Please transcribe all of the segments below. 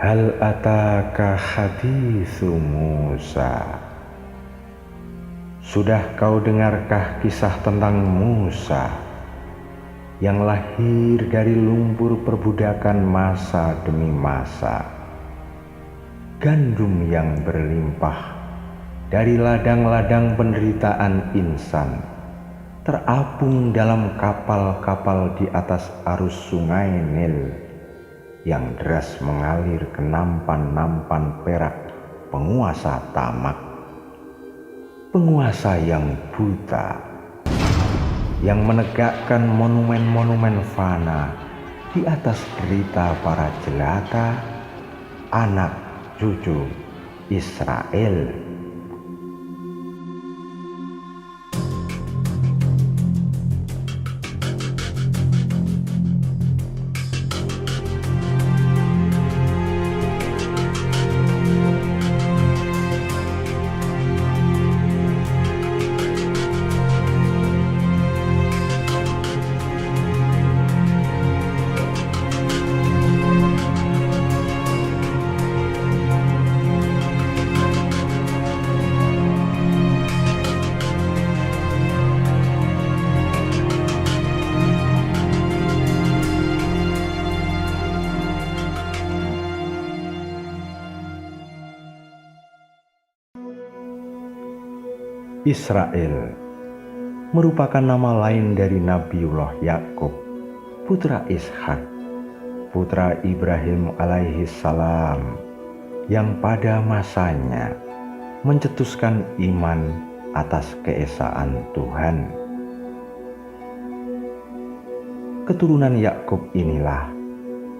Hal ataka haditsu Musa. Sudah kau dengarkah kisah tentang Musa yang lahir dari lumpur perbudakan masa demi masa, gandum yang berlimpah dari ladang-ladang penderitaan insan, terapung dalam kapal-kapal di atas arus sungai Nil yang deras mengalir ke nampan-nampan perak penguasa tamak, penguasa yang buta, yang menegakkan monumen-monumen fana di atas derita para jelata, anak cucu Israel. Israel merupakan nama lain dari Nabiullah Yakub, putra Ishak, putra Ibrahim alaihi salam, yang pada masanya mencetuskan iman atas keesaan Tuhan. Keturunan Yakub inilah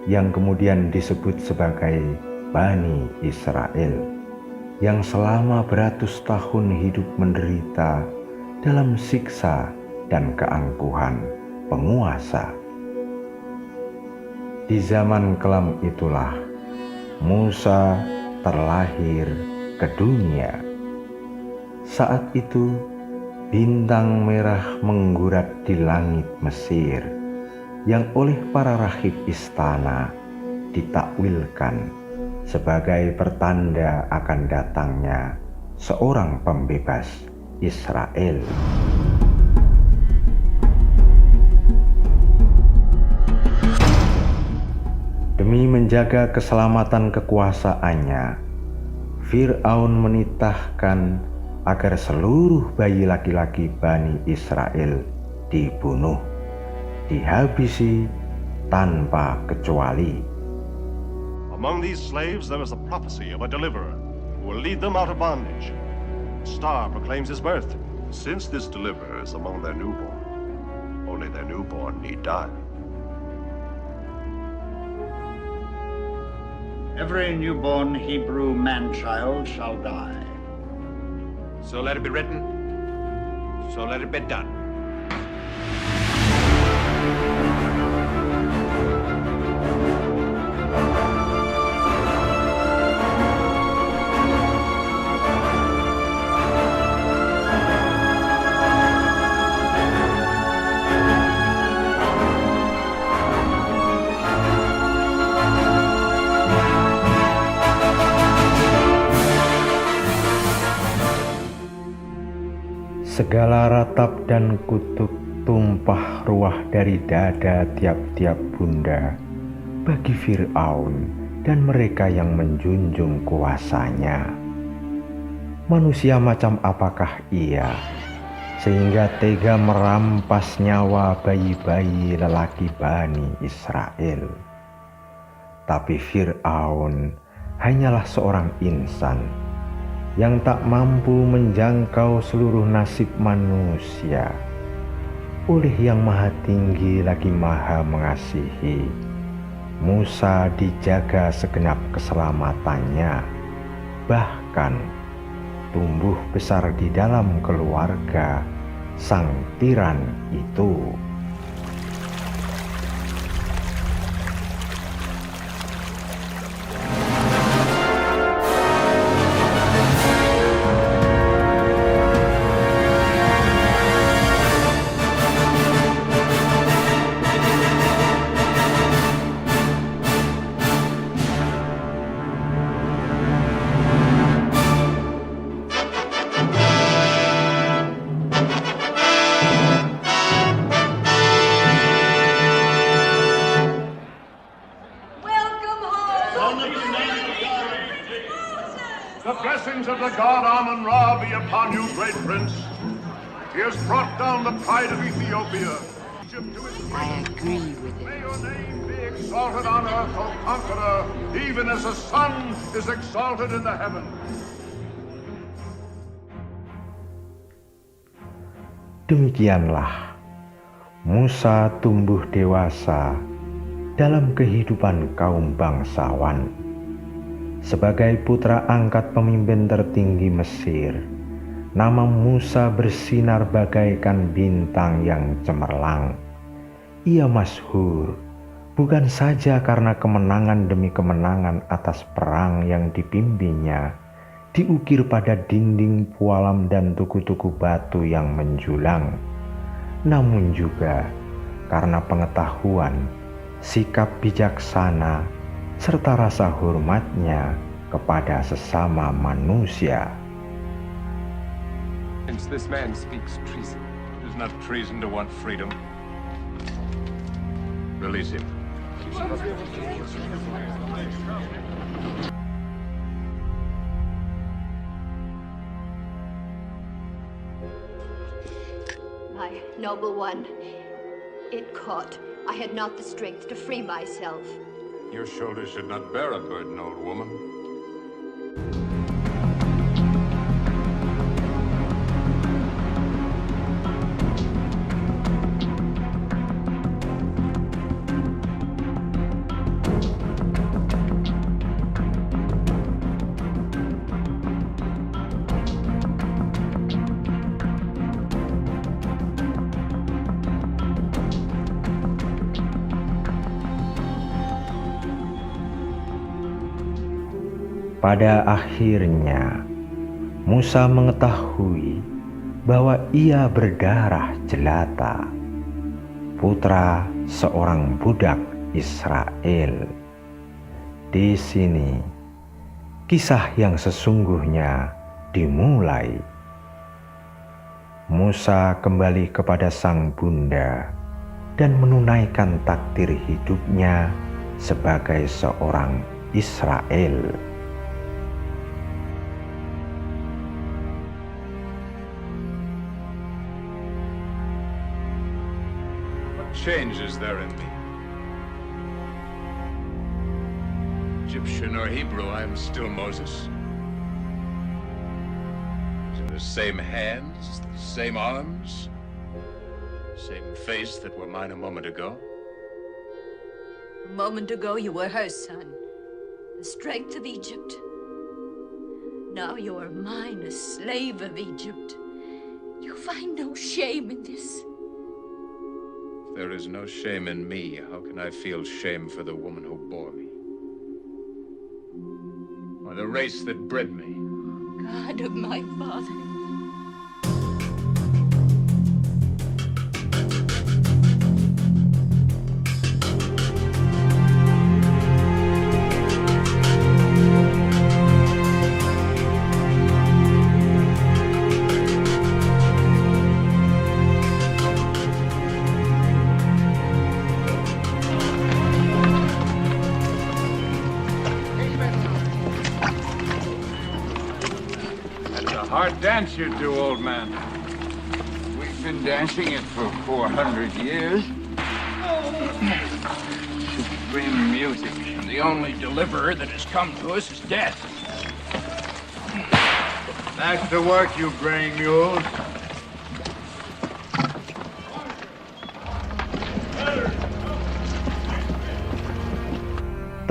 yang kemudian disebut sebagai Bani Israel, yang selama beratus tahun hidup menderita dalam siksa dan keangkuhan penguasa. Di zaman kelam itulah Musa terlahir ke dunia. Saat itu bintang merah menggurat di langit Mesir, yang oleh para rahib istana ditakwilkan sebagai pertanda akan datangnya seorang pembebas Israel. Demi menjaga keselamatan kekuasaannya, Fir'aun menitahkan agar seluruh bayi laki-laki Bani Israel dibunuh, dihabisi tanpa kecuali. Among these slaves there is a prophecy of a deliverer who will lead them out of bondage. The star proclaims his birth. Since this deliverer is among their newborn, only their newborn need die. Every newborn Hebrew man-child shall die. So let it be written, so let it be done. Segala ratap dan kutuk tumpah ruah dari dada tiap-tiap bunda bagi Fir'aun dan mereka yang menjunjung kuasanya. Manusia macam apakah ia sehingga tega merampas nyawa bayi-bayi lelaki Bani Israel? Tapi Fir'aun hanyalah seorang insan yang tak mampu menjangkau seluruh nasib manusia. Oleh Yang Maha Tinggi lagi Maha Mengasihi, Musa dijaga segenap keselamatannya, bahkan tumbuh besar di dalam keluarga sang tiran itu. The blessings of the god Amun-Ra be upon you, great prince. He has brought down the pride of Ethiopia. I agree with May it. your name be exalted on earth, O conqueror, even as the sun is exalted in the heavens. Demikianlah Musa tumbuh dewasa dalam kehidupan kaum bangsawan. Sebagai putra angkat pemimpin tertinggi Mesir, nama Musa bersinar bagaikan bintang yang cemerlang. Ia masyhur bukan saja karena kemenangan demi kemenangan atas perang yang dipimpinnya, diukir pada dinding pualam dan tugu-tugu batu yang menjulang, namun juga karena pengetahuan, sikap bijaksana, serta rasa hormatnya kepada sesama manusia. Since this man speaks treason. It is not treason to want freedom. Release him. My noble one, it caught. I had not the strength to free myself. Your shoulders should not bear a burden, old woman. Pada akhirnya, Musa mengetahui bahwa ia berdarah jelata, putra seorang budak Israel. Di sini, kisah yang sesungguhnya dimulai. Musa kembali kepada sang bunda dan menunaikan takdir hidupnya sebagai seorang Israel. Change is there in me. Egyptian or Hebrew, I am still Moses. The same hands, the same arms, same face that were mine a moment ago. A moment ago you were her son, the strength of Egypt. Now you are mine, a slave of Egypt. You find no shame in this. There is no shame in me. How can I feel shame for the woman who bore me? Or the race that bred me? God of my father. Hard dance you do, old man. We've been dancing it for 400 years. Supreme music. The only deliverer that has come to us is death. Back to work, you braying mules.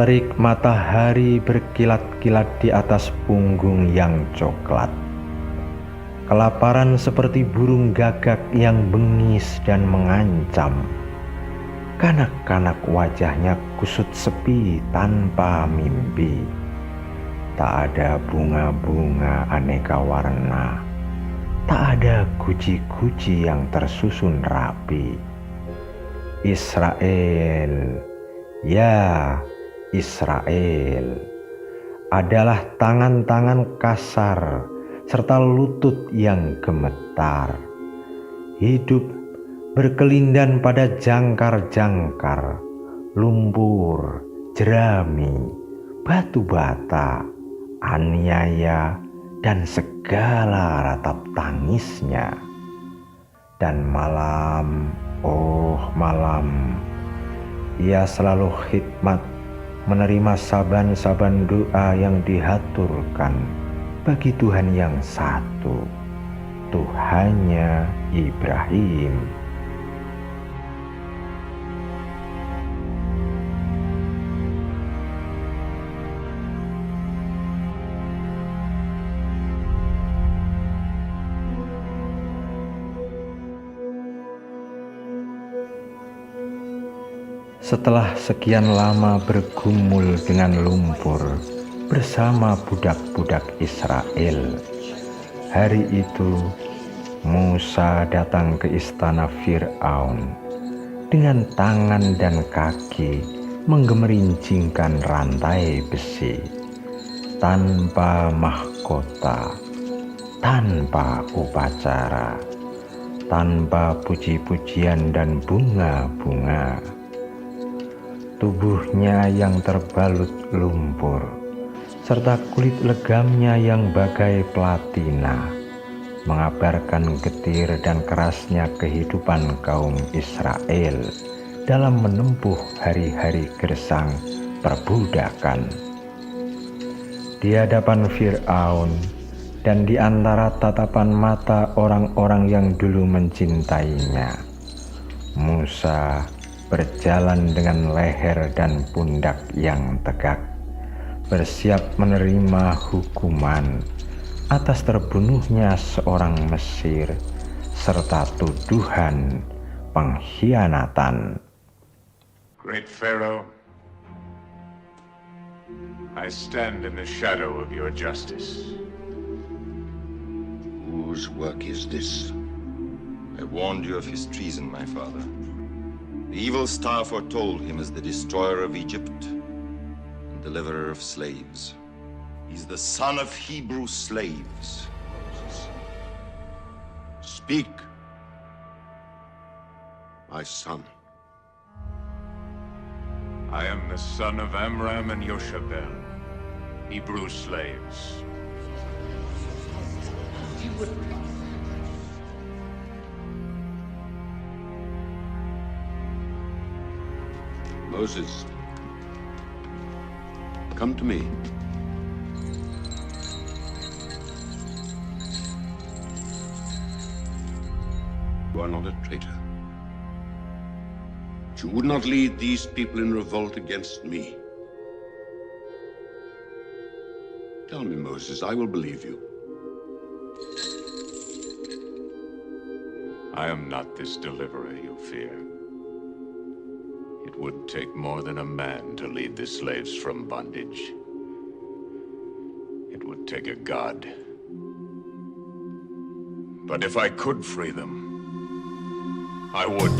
Terik matahari berkilat-kilat di atas punggung yang coklat. Kelaparan seperti burung gagak yang bengis dan mengancam. Kanak-kanak wajahnya kusut sepi tanpa mimpi. Tak ada bunga-bunga aneka warna. Tak ada guci-guci yang tersusun rapi. Israel, ya Israel, adalah tangan-tangan kasar serta lutut yang gemetar. Hidup berkelindan pada jangkar-jangkar, lumpur, jerami, batu bata, aniaya, dan segala ratap tangisnya. Dan malam, oh malam, ia selalu khidmat menerima saban-saban doa yang dihaturkan bagi Tuhan yang satu, Tuhannya Ibrahim. Setelah sekian lama bergumul dengan lumpur bersama budak-budak Israel, hari itu Musa datang ke istana Fir'aun dengan tangan dan kaki menggerincingkan rantai besi, tanpa mahkota, tanpa upacara, tanpa puji-pujian dan bunga-bunga. Tubuhnya yang terbalut lumpur, serta kulit legamnya yang bagai platina, mengabarkan getir dan kerasnya kehidupan kaum Israel dalam menempuh hari-hari gersang perbudakan. Di hadapan Fir'aun dan di antara tatapan mata orang-orang yang dulu mencintainya, Musa berjalan dengan leher dan pundak yang tegak, bersiap menerima hukuman atas terbunuhnya seorang Mesir serta tuduhan pengkhianatan. Great Pharaoh, I stand in the shadow of your justice. Whose work is this? I warned you of his treason, my father. The evil star foretold him as the destroyer of Egypt and deliverer of slaves. He's the son of Hebrew slaves. Speak, my son. I am the son of Amram and Yoshabel, Hebrew slaves. Moses, come to me. You are not a traitor. But you would not lead these people in revolt against me. Tell me, Moses, I will believe you. I am not this deliverer you fear. It would take more than a man to lead the slaves from bondage. It would take a god. But if I could free them, I would.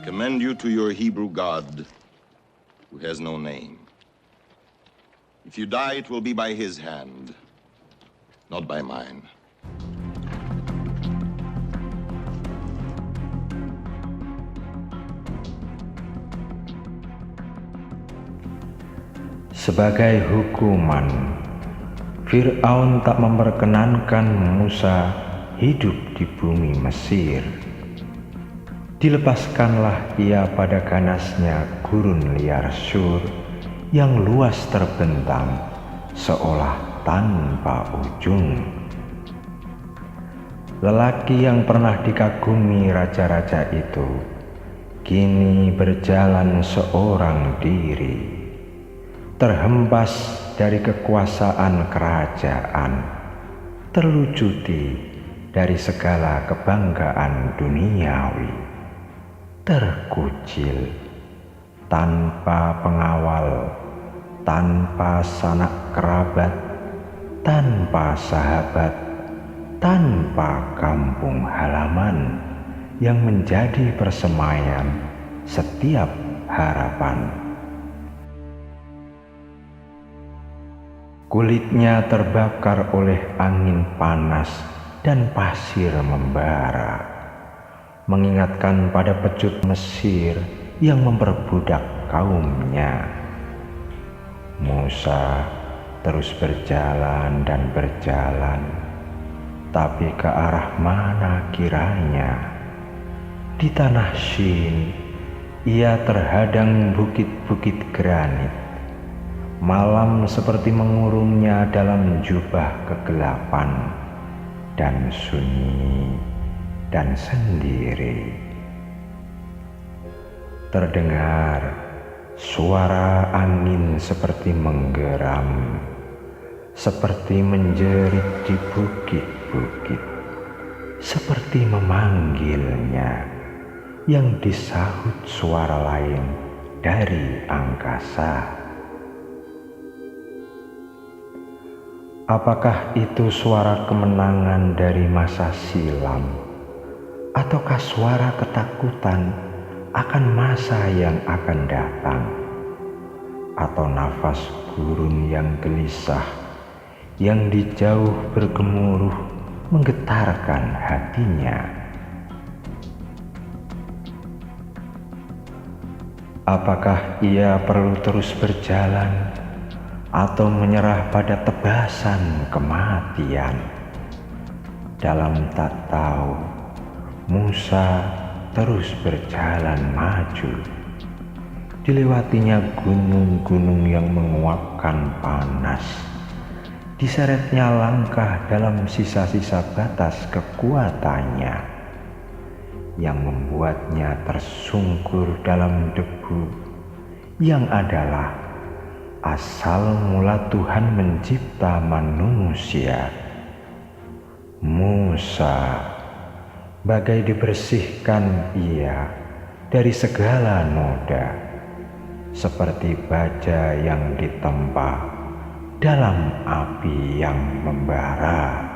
Commend you to your Hebrew God, who has no name. If you die, it will be by his hand, not by mine. Sebagai hukuman, Fir'aun tak memperkenankan Musa hidup di bumi Mesir. Dilepaskanlah ia pada ganasnya gurun liar Sur yang luas terbentang seolah tanpa ujung. Lelaki yang pernah dikagumi raja-raja itu kini berjalan seorang diri, terhempas dari kekuasaan kerajaan, terlucuti dari segala kebanggaan duniawi, terkucil, tanpa pengawal, tanpa sanak kerabat, tanpa sahabat, tanpa kampung halaman yang menjadi persemaian setiap harapan. Kulitnya terbakar oleh angin panas dan pasir membara, mengingatkan pada pecut Mesir yang memperbudak kaumnya. Musa terus berjalan dan berjalan, tapi ke arah mana kiranya? Di tanah Shin, ia terhadang bukit-bukit granit. Malam seperti mengurungnya dalam jubah kegelapan dan sunyi dan sendiri. Terdengar suara angin seperti menggeram, seperti menjerit di bukit-bukit, seperti memanggilnya, yang disahut suara lain dari angkasa. Apakah itu suara kemenangan dari masa silam, ataukah suara ketakutan akan masa yang akan datang, atau nafas gurun yang gelisah yang di jauh bergemuruh menggetarkan hatinya? Apakah ia perlu terus berjalan atau menyerah pada tebasan kematian? Dalam tak tahu, Musa terus berjalan maju. Dilewatinya gunung-gunung yang menguapkan panas. Diseretnya langkah dalam sisa-sisa batas kekuatannya, yang membuatnya tersungkur dalam debu yang adalah asal mula Tuhan mencipta manusia. Musa, bagai dibersihkan ia dari segala noda, seperti baja yang ditempa dalam api yang membara.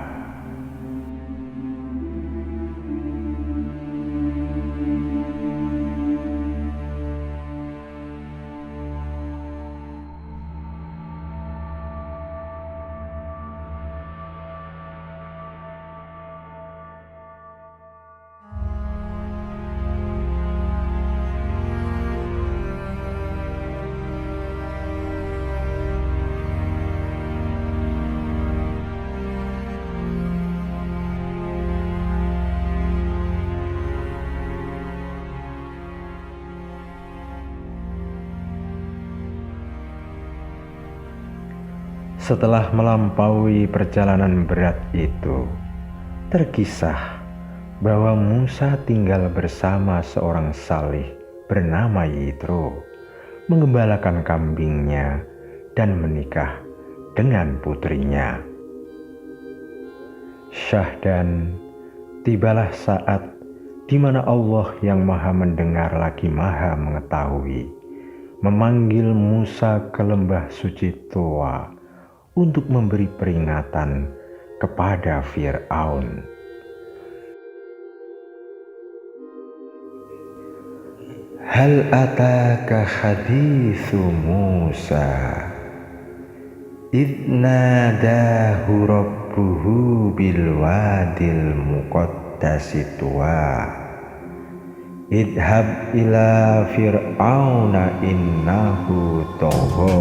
Setelah melampaui perjalanan berat itu, terkisah bahwa Musa tinggal bersama seorang salih bernama Yitro, mengembalakan kambingnya dan menikah dengan putrinya. Syahdan, tibalah saat di mana Allah yang Maha Mendengar lagi Maha Mengetahui memanggil Musa ke lembah suci Toa untuk memberi peringatan kepada Fir'aun. Hal ataka hadithu Musa idh nadahu rabbuhu bil wadil muqaddasi tuwa idhab ila fir'auna innahu tagha.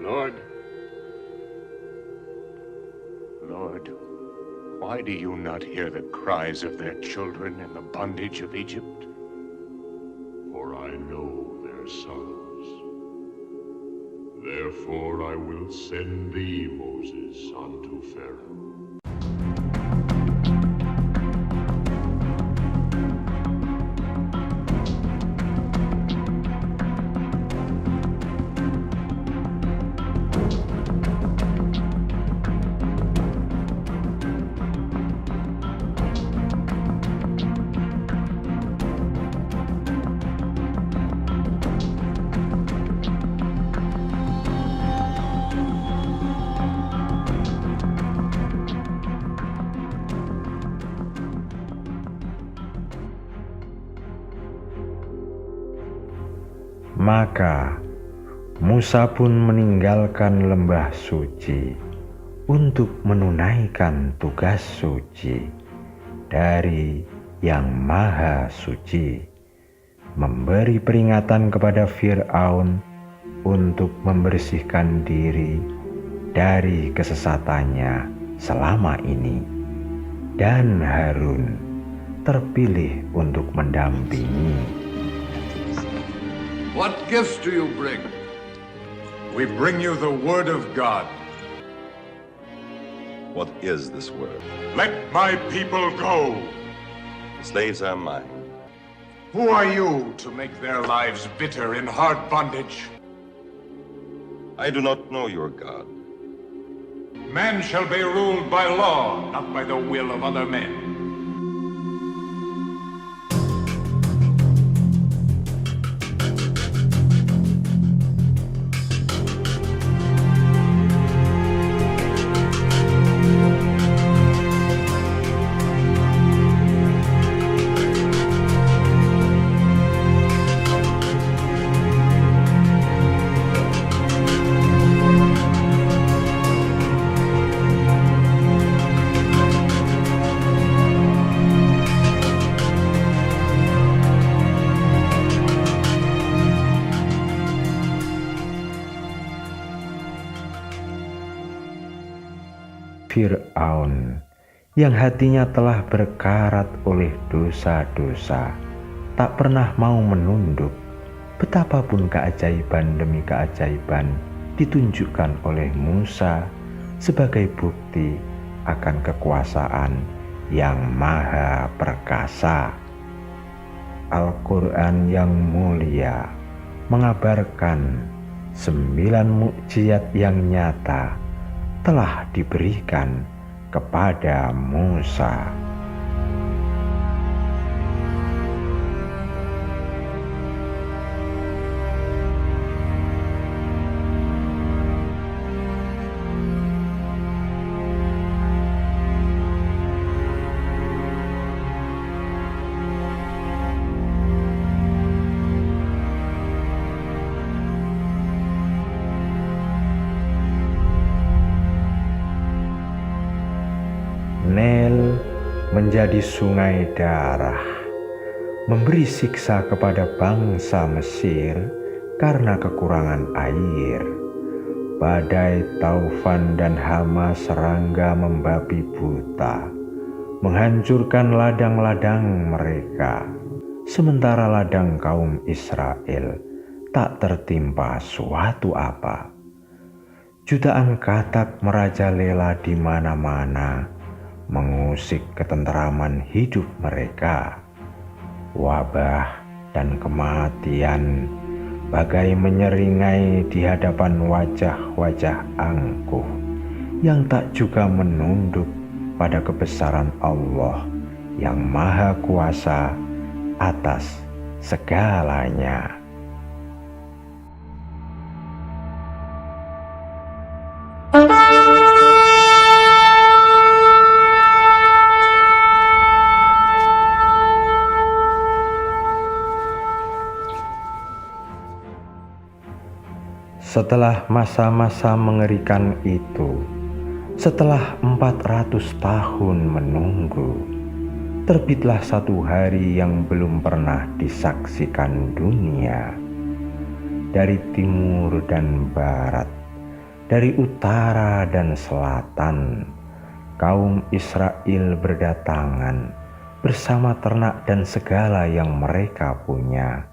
Lord, why do you not hear the cries of their children in the bondage of Egypt? For I know their sorrows. Therefore I will send thee, Moses, unto Pharaoh. Maka Musa pun meninggalkan lembah suci untuk menunaikan tugas suci dari Yang Maha Suci, memberi peringatan kepada Fir'aun untuk membersihkan diri dari kesesatannya selama ini, dan Harun terpilih untuk mendampingi. What gifts do you bring? We bring you the word of God. What is this word? Let my people go. The slaves are mine. Who are you to make their lives bitter in hard bondage? I do not know your God. Men shall be ruled by law, not by the will of other men. Fir'aun yang hatinya telah berkarat oleh dosa-dosa tak pernah mau menunduk, betapapun keajaiban demi keajaiban ditunjukkan oleh Musa sebagai bukti akan kekuasaan yang maha perkasa. Al-Quran yang mulia mengabarkan 9 mukjizat yang nyata telah diberikan kepada Musa. Nil menjadi sungai darah, memberi siksa kepada bangsa Mesir karena kekurangan air. Badai taufan dan hama serangga membabi buta, menghancurkan ladang-ladang mereka, sementara ladang kaum Israel tak tertimpa suatu apa. Jutaan katak merajalela di mana-mana, mengusik ketenteraman hidup mereka. Wabah dan kematian bagai menyeringai di hadapan wajah-wajah angkuh yang tak juga menunduk pada kebesaran Allah yang maha kuasa atas segalanya. Setelah masa-masa mengerikan itu, setelah 400 tahun menunggu, terbitlah satu hari yang belum pernah disaksikan dunia. Dari timur dan barat, dari utara dan selatan, kaum Israel berdatangan bersama ternak dan segala yang mereka punya,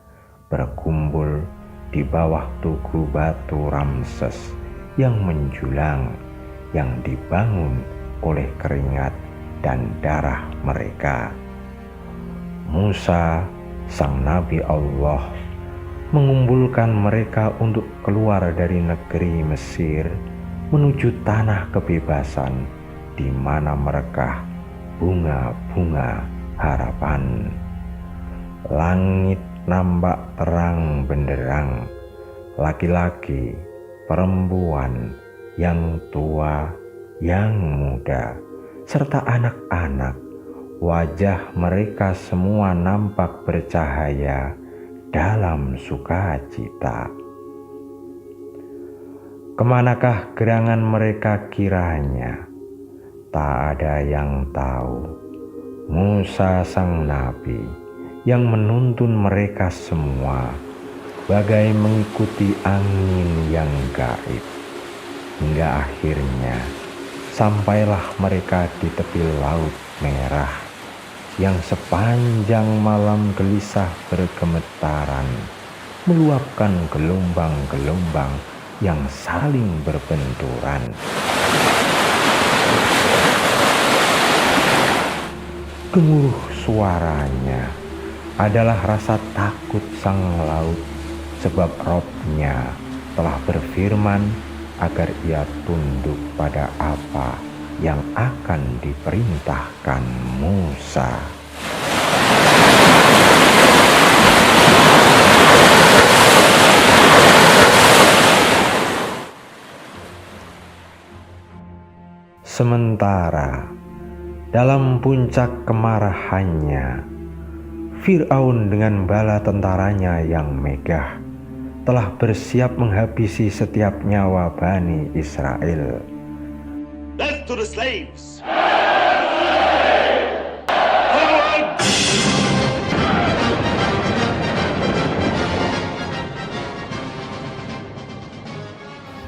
berkumpul di bawah tugu batu Ramses yang menjulang, yang dibangun oleh keringat dan darah mereka. Musa, sang nabi Allah, mengumpulkan mereka untuk keluar dari negeri Mesir menuju tanah kebebasan di mana merekah bunga-bunga harapan. Langit nampak terang benderang, laki-laki, perempuan, yang tua, yang muda, serta anak-anak, wajah mereka semua nampak bercahaya dalam sukacita. Kemanakah gerangan mereka kiranya? Tak ada yang tahu. Musa sang nabi yang menuntun mereka semua bagai mengikuti angin yang gaib, hingga akhirnya sampailah mereka di tepi Laut Merah yang sepanjang malam gelisah bergemetaran, meluapkan gelombang-gelombang yang saling berbenturan. Gemuruh suaranya adalah rasa takut sang laut, sebab Robnya telah berfirman agar ia tunduk pada apa yang akan diperintahkan Musa. Sementara dalam puncak kemarahannya, Fir'aun dengan bala tentaranya yang megah telah bersiap menghabisi setiap nyawa Bani Israel. Death to the slaves!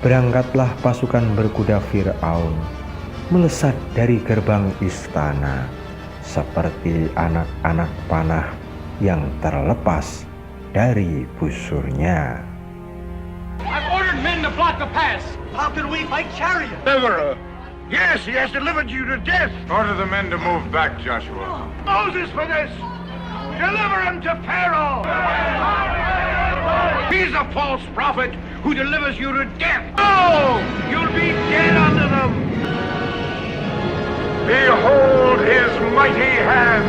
Berangkatlah pasukan berkuda Fir'aun melesat dari gerbang istana seperti anak-anak panah yang terlepas dari busurnya. I've ordered men to block the pass. How can we fight chariots? Deliverer! Yes, he has delivered you to death. Order the men to move back, Joshua. Moses for this! Deliver him to Pharaoh! He's a false prophet who delivers you to death. No! You'll be dead under them. Behold his mighty hand.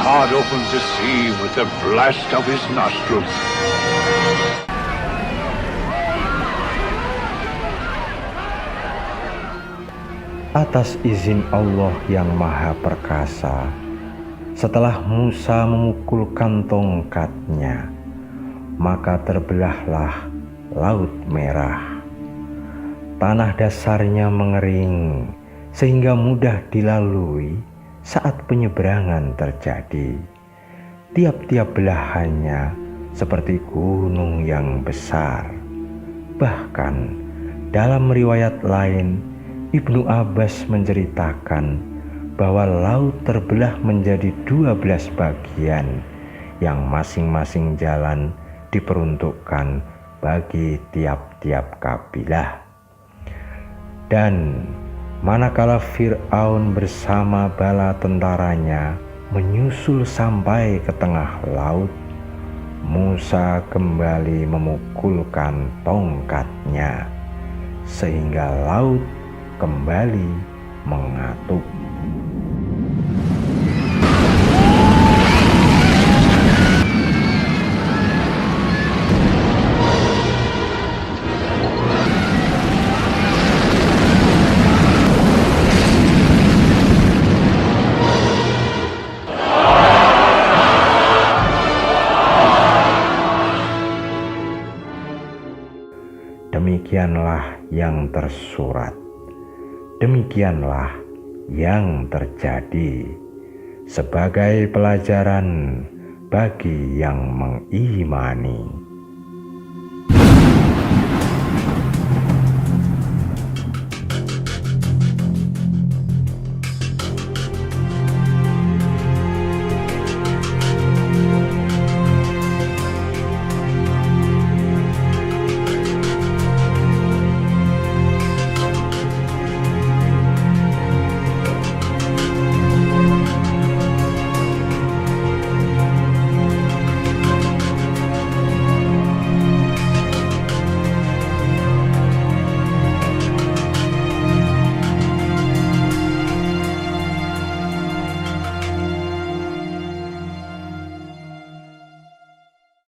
God opens the sea with the blast of his nostrils. Atas izin Allah yang Maha Perkasa, setelah Musa memukulkan tongkatnya, maka terbelahlah Laut Merah. Tanah dasarnya mengering sehingga mudah dilalui saat penyeberangan terjadi. Tiap-tiap belahannya seperti gunung yang besar. Bahkan dalam riwayat lain, Ibnu Abbas menceritakan bahwa laut terbelah menjadi 12 bagian yang masing-masing jalan diperuntukkan bagi tiap-tiap kabilah. Dan manakala Fir'aun bersama bala tentaranya menyusul sampai ke tengah laut, Musa kembali memukulkan tongkatnya sehingga laut kembali mengatup. demikianlah yang tersurat, demikianlah yang terjadi sebagai pelajaran bagi yang mengimani.